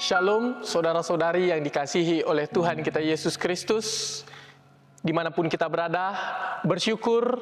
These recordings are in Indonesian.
Shalom, saudara-saudari yang dikasihi oleh Tuhan kita Yesus Kristus. Dimanapun kita berada, bersyukur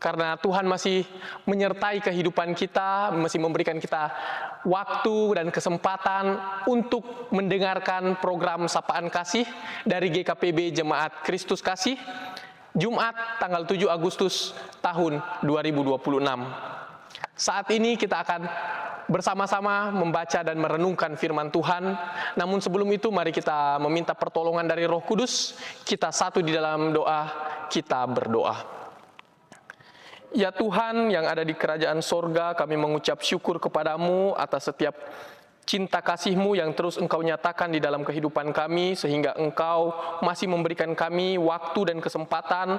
karena Tuhan masih menyertai kehidupan kita, masih memberikan kita waktu dan kesempatan untuk mendengarkan program Sapaan Kasih dari GKPB Jemaat Kristus Kasih, Jumat tanggal 7 Agustus tahun 2026. Saat ini kita akan bersama-sama membaca dan merenungkan firman Tuhan. Namun sebelum itu mari kita meminta pertolongan dari Roh Kudus. Kita satu di dalam doa, kita berdoa. Ya Tuhan yang ada di kerajaan sorga, kami mengucap syukur kepadamu atas setiap cinta kasih-Mu yang terus Engkau nyatakan di dalam kehidupan kami, sehingga Engkau masih memberikan kami waktu dan kesempatan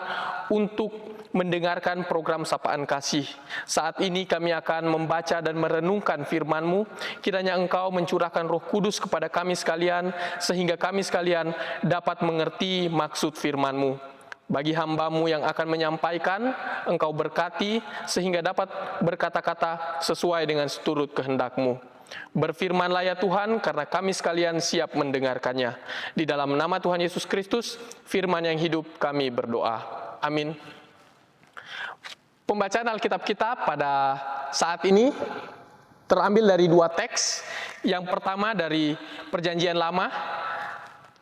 untuk mendengarkan program Sapaan Kasih. Saat ini kami akan membaca dan merenungkan firman-Mu. Kiranya Engkau mencurahkan Roh Kudus kepada kami sekalian, sehingga kami sekalian dapat mengerti maksud firman-Mu. Bagi hamba-Mu yang akan menyampaikan, Engkau berkati sehingga dapat berkata-kata sesuai dengan seturut kehendak-Mu. Berfirmanlah ya Tuhan, karena kami sekalian siap mendengarkannya. Di dalam nama Tuhan Yesus Kristus, firman yang hidup, kami berdoa. Amin. Pembacaan Alkitab kita pada saat ini terambil dari dua teks. Yang pertama dari Perjanjian Lama,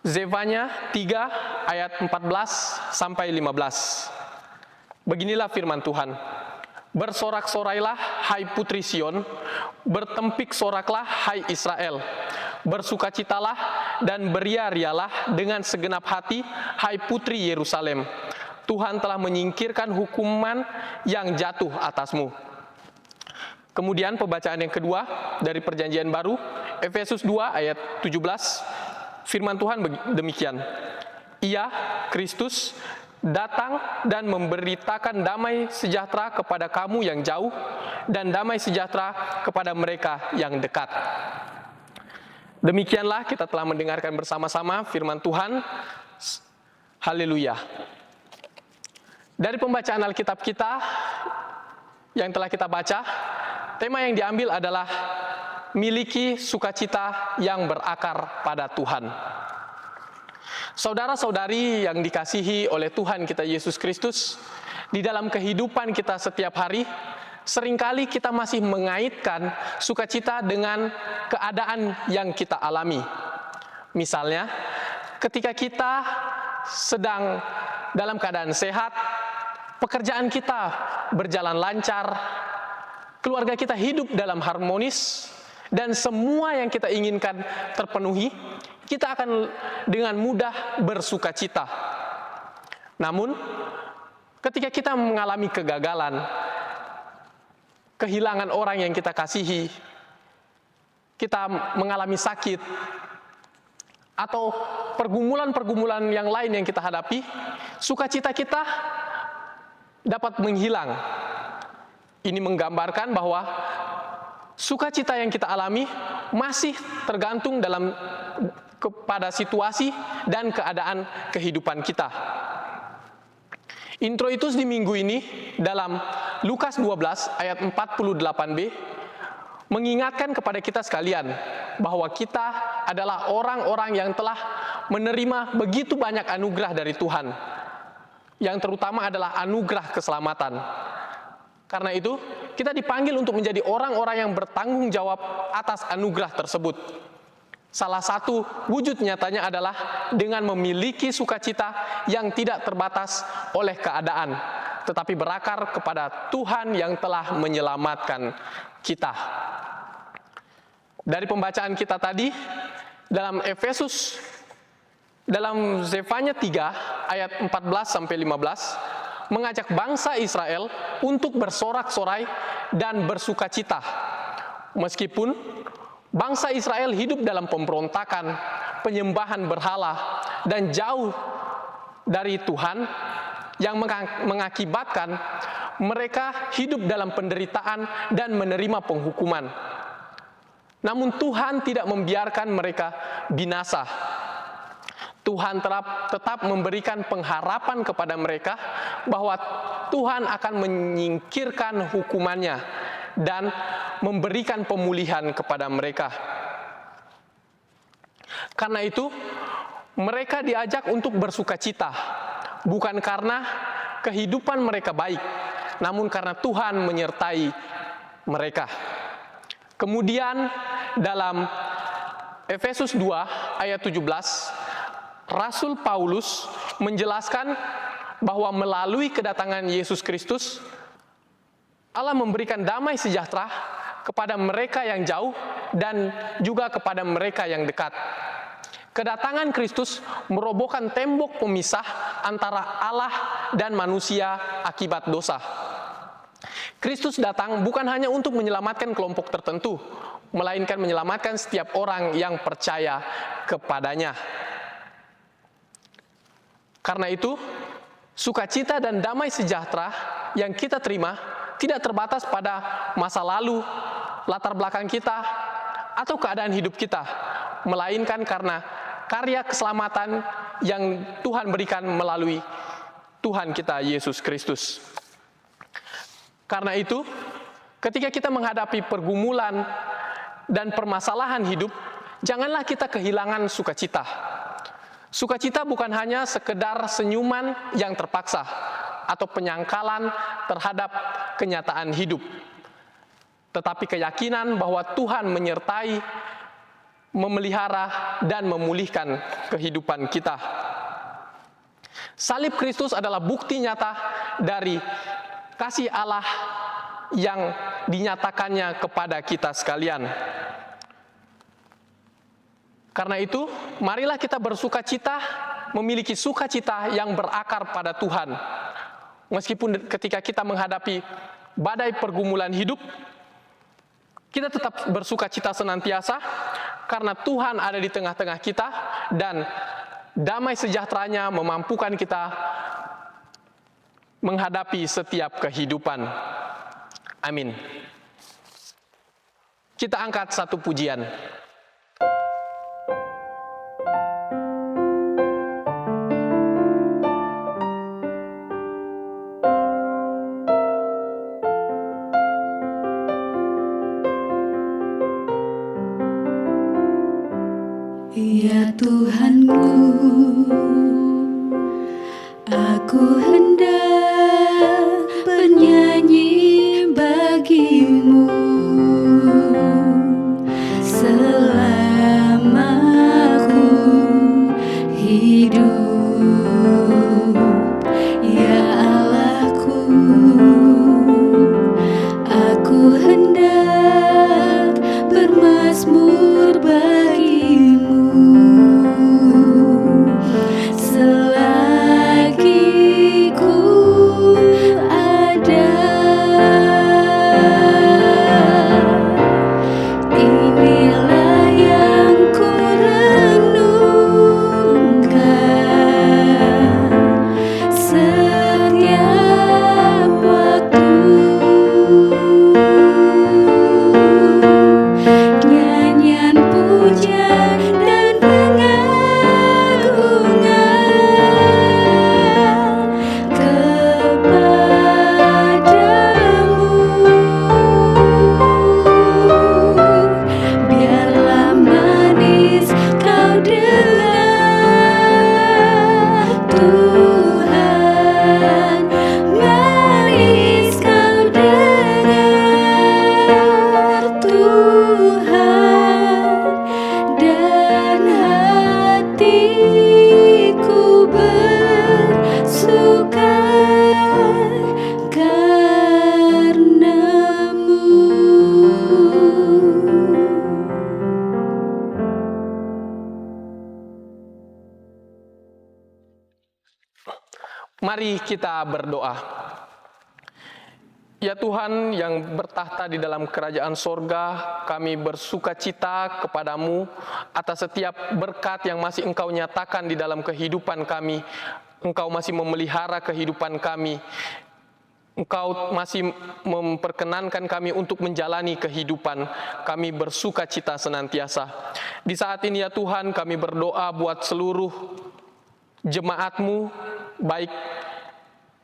Zefanya 3 ayat 14 sampai 15. Beginilah firman Tuhan. Bersorak-sorailah hai putri Sion, bertempik soraklah hai Israel. Bersukacitalah dan beria-rialah dengan segenap hati hai putri Yerusalem. Tuhan telah menyingkirkan hukuman yang jatuh atasmu. Kemudian pembacaan yang kedua dari Perjanjian Baru, Efesus 2 ayat 17. Firman Tuhan demikian. Ia, Kristus, datang dan memberitakan damai sejahtera kepada kamu yang jauh dan damai sejahtera kepada mereka yang dekat. Demikianlah kita telah mendengarkan bersama-sama firman Tuhan. Haleluya. Dari pembacaan Alkitab kita yang telah kita baca, tema yang diambil adalah miliki sukacita yang berakar pada Tuhan. Saudara-saudari yang dikasihi oleh Tuhan kita Yesus Kristus, di dalam kehidupan kita setiap hari, seringkali kita masih mengaitkan sukacita dengan keadaan yang kita alami. Misalnya, ketika kita sedang dalam keadaan sehat, pekerjaan kita berjalan lancar, keluarga kita hidup dalam harmonis, dan semua yang kita inginkan terpenuhi, kita akan dengan mudah bersukacita. Namun, ketika kita mengalami kegagalan, kehilangan orang yang kita kasihi, kita mengalami sakit, atau pergumulan-pergumulan yang lain yang kita hadapi, sukacita kita dapat menghilang. Ini menggambarkan bahwa sukacita yang kita alami masih tergantung kepada situasi dan keadaan kehidupan kita. Introitus di minggu ini dalam Lukas 12 ayat 48b mengingatkan kepada kita sekalian bahwa kita adalah orang-orang yang telah menerima begitu banyak anugerah dari Tuhan. Yang terutama adalah anugerah keselamatan. Karena itu, kita dipanggil untuk menjadi orang-orang yang bertanggung jawab atas anugerah tersebut. Salah satu wujud nyatanya adalah dengan memiliki sukacita yang tidak terbatas oleh keadaan, tetapi berakar kepada Tuhan yang telah menyelamatkan kita. Dari pembacaan kita tadi, dalam Zefanya 3 ayat 14 sampai 15, mengajak bangsa Israel untuk bersorak-sorai dan bersukacita. Meskipun bangsa Israel hidup dalam pemberontakan, penyembahan berhala, dan jauh dari Tuhan yang mengakibatkan mereka hidup dalam penderitaan dan menerima penghukuman. Namun Tuhan tidak membiarkan mereka binasa. Tuhan tetap memberikan pengharapan kepada mereka bahwa Tuhan akan menyingkirkan hukumannya dan memberikan pemulihan kepada mereka. Karena itu, mereka diajak untuk bersukacita, bukan karena kehidupan mereka baik, namun karena Tuhan menyertai mereka. Kemudian dalam Efesus 2 ayat 17, Rasul Paulus menjelaskan bahwa melalui kedatangan Yesus Kristus, Allah memberikan damai sejahtera kepada mereka yang jauh dan juga kepada mereka yang dekat. Kedatangan Kristus merobohkan tembok pemisah antara Allah dan manusia akibat dosa. Kristus datang bukan hanya untuk menyelamatkan kelompok tertentu, melainkan menyelamatkan setiap orang yang percaya kepadanya. Karena itu, sukacita dan damai sejahtera yang kita terima tidak terbatas pada masa lalu, latar belakang kita, atau keadaan hidup kita, melainkan karena karya keselamatan yang Tuhan berikan melalui Tuhan kita Yesus Kristus. Karena itu, ketika kita menghadapi pergumulan dan permasalahan hidup, janganlah kita kehilangan sukacita. Sukacita bukan hanya sekedar senyuman yang terpaksa atau penyangkalan terhadap kenyataan hidup, tetapi keyakinan bahwa Tuhan menyertai, memelihara, dan memulihkan kehidupan kita. Salib Kristus adalah bukti nyata dari kasih Allah yang dinyatakannya kepada kita sekalian. Karena itu, marilah kita bersukacita, memiliki sukacita yang berakar pada Tuhan. Meskipun ketika kita menghadapi badai pergumulan hidup, kita tetap bersukacita senantiasa, karena Tuhan ada di tengah-tengah kita, dan damai sejahteranya memampukan kita menghadapi setiap kehidupan. Amin. Kita angkat satu pujian. Ya Tuhanku, aku hendak bernyanyi bagimu selama aku hidup. Ya Allahku, aku hendak bermazmur bagimu selagi ku ada. Inilah yang ku renungkan setiap waktu. Nyanyian pujian dan pengagungan kepadamu. Biarlah manis kau dengar, Tuhan, manis kau dengar, Tuhan, dan hatiku bersuka karenamu. Mari kita berdoa. Ya Tuhan yang bertahta di dalam kerajaan sorga, kami bersukacita kepadamu atas setiap berkat yang masih Engkau nyatakan di dalam kehidupan kami. Engkau masih memelihara kehidupan kami. Engkau masih memperkenankan kami untuk menjalani kehidupan. Kami bersukacita senantiasa. Di saat ini ya Tuhan, kami berdoa buat seluruh jemaat-Mu, baik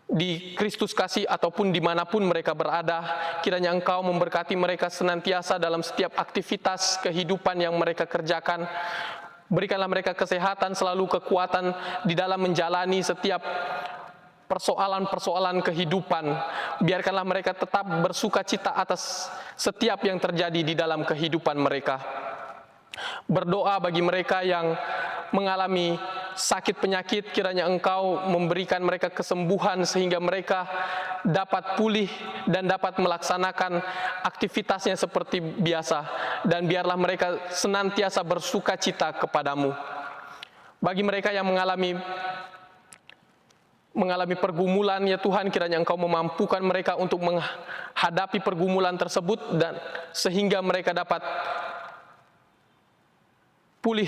di Kristus Kasih ataupun dimanapun mereka berada. Kiranya Engkau memberkati mereka senantiasa dalam setiap aktivitas kehidupan yang mereka kerjakan. Berikanlah mereka kesehatan, selalu kekuatan di dalam menjalani setiap persoalan-persoalan kehidupan. Biarkanlah mereka tetap bersuka cita atas setiap yang terjadi di dalam kehidupan mereka. Berdoa bagi mereka yang mengalami sakit penyakit, kiranya Engkau memberikan mereka kesembuhan sehingga mereka dapat pulih dan dapat melaksanakan aktivitasnya seperti biasa, dan biarlah mereka senantiasa bersuka cita kepadamu. Bagi mereka yang mengalami pergumulan, ya Tuhan, kiranya Engkau memampukan mereka untuk menghadapi pergumulan tersebut dan sehingga mereka dapat pulih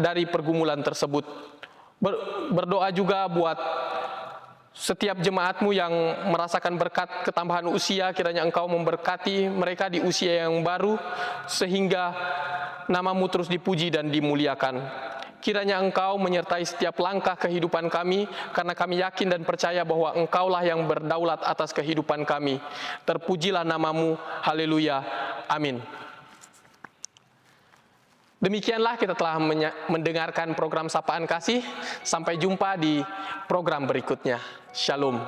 dari pergumulan tersebut. Berdoa juga buat setiap jemaat-Mu yang merasakan berkat ketambahan usia, kiranya Engkau memberkati mereka di usia yang baru, sehingga nama-Mu terus dipuji dan dimuliakan. Kiranya Engkau menyertai setiap langkah kehidupan kami, karena kami yakin dan percaya bahwa Engkaulah yang berdaulat atas kehidupan kami. Terpujilah nama-Mu, haleluya, amin. Demikianlah kita telah mendengarkan program Sapaan Kasih. Sampai jumpa di program berikutnya. Shalom.